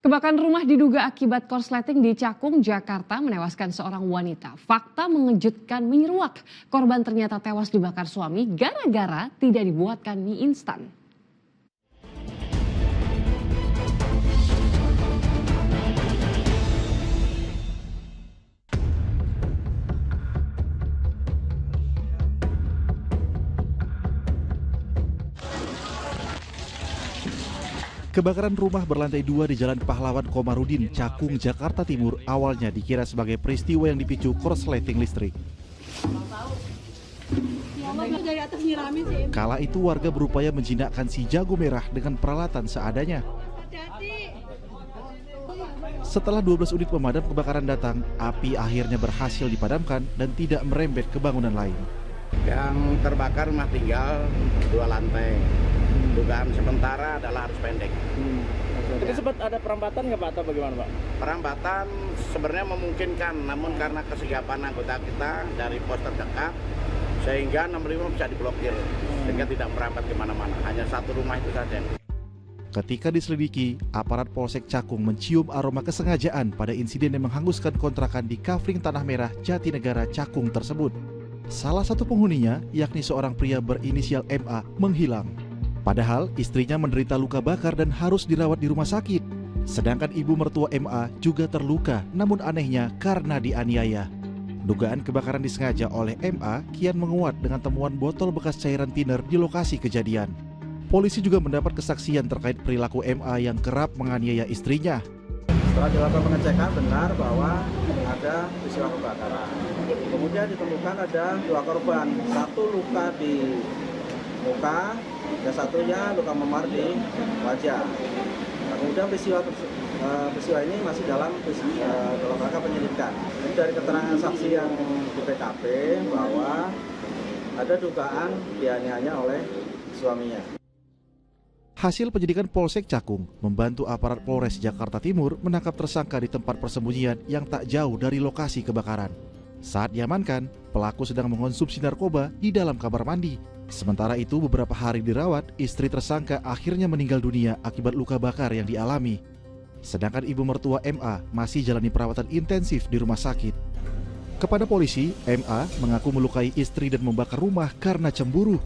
Kebakaran rumah diduga akibat korsleting di Cakung, Jakarta menewaskan seorang wanita. Fakta mengejutkan menyeruak. Korban ternyata tewas dibakar suami gara-gara tidak dibuatkan mie instan. Kebakaran rumah berlantai 2 di Jalan Pahlawan Komarudin, Cakung, Jakarta Timur awalnya dikira sebagai peristiwa yang dipicu korsleting listrik. Kala itu warga berupaya menjinakkan si jago merah dengan peralatan seadanya. Setelah 12 unit pemadam kebakaran datang, api akhirnya berhasil dipadamkan dan tidak merembet ke bangunan lain. Yang terbakar rumah tinggal 2 lantai. Dugaan sementara adalah arus pendek. Itu sempat ada perambatan nggak Pak atau bagaimana Pak? Perambatan sebenarnya memungkinkan, namun karena kesigapan anggota kita dari pos terdekat, sehingga 65 bisa diblokir, sehingga tidak merambat kemana-mana. Hanya satu rumah itu saja. Ketika diselidiki, aparat Polsek Cakung mencium aroma kesengajaan pada insiden yang menghanguskan kontrakan di Kafling Tanah Merah, Jatinegara, Cakung tersebut. Salah satu penghuninya, yakni seorang pria berinisial MA, menghilang. Padahal istrinya menderita luka bakar dan harus dirawat di rumah sakit. Sedangkan ibu mertua MA juga terluka, namun anehnya karena dianiaya. Dugaan kebakaran disengaja oleh MA kian menguat dengan temuan botol bekas cairan thinner di lokasi kejadian. Polisi juga mendapat kesaksian terkait perilaku MA yang kerap menganiaya istrinya. Setelah dilakukan pengecekan benar bahwa ada peristiwa kebakaran. Kemudian ditemukan ada 2 korban, satu luka di muka dan satunya luka memar di wajah. Nah, kemudian peristiwa ini masih dalam rangka penyelidikan. Ini dari keterangan saksi yang di TKP bahwa ada dugaan dianiaya oleh suaminya. Hasil penyidikan Polsek Cakung membantu aparat Polres Jakarta Timur menangkap tersangka di tempat persembunyian yang tak jauh dari lokasi kebakaran. Saat diamankan, pelaku sedang mengonsumsi narkoba di dalam kamar mandi. Sementara itu beberapa hari dirawat, istri tersangka akhirnya meninggal dunia akibat luka bakar yang dialami. Sedangkan ibu mertua MA masih jalani perawatan intensif di rumah sakit. Kepada polisi, MA mengaku melukai istri dan membakar rumah karena cemburu.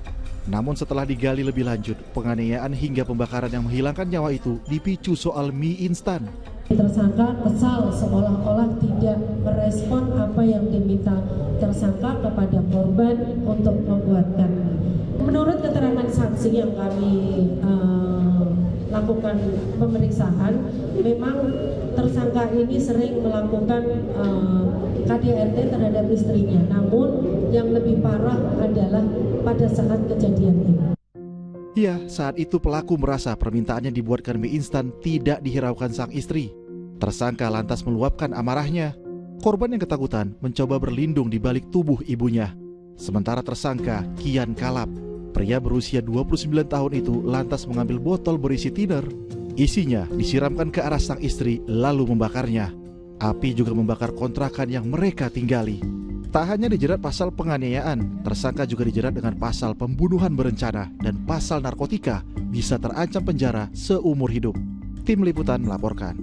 Namun setelah digali lebih lanjut, penganiayaan hingga pembakaran yang menghilangkan nyawa itu dipicu soal mie instan. Tersangka kesal seolah-olah tidak merespon apa yang diminta tersangka kepada korban untuk membuatkan mie. Menurut keterangan saksi yang kami lakukan pemeriksaan, memang tersangka ini sering melakukan KDRT terhadap istrinya. Namun yang lebih parah adalah pada saat kejadian ini. Ya, saat itu pelaku merasa permintaannya dibuatkan mie instan tidak dihiraukan sang istri. Tersangka lantas meluapkan amarahnya. Korban yang ketakutan mencoba berlindung di balik tubuh ibunya. Sementara tersangka kian kalap. Pria berusia 29 tahun itu lantas mengambil botol berisi thinner. Isinya disiramkan ke arah sang istri lalu membakarnya. Api juga membakar kontrakan yang mereka tinggali. Tak hanya dijerat pasal penganiayaan, tersangka juga dijerat dengan pasal pembunuhan berencana dan pasal narkotika, bisa terancam penjara seumur hidup. Tim Liputan melaporkan.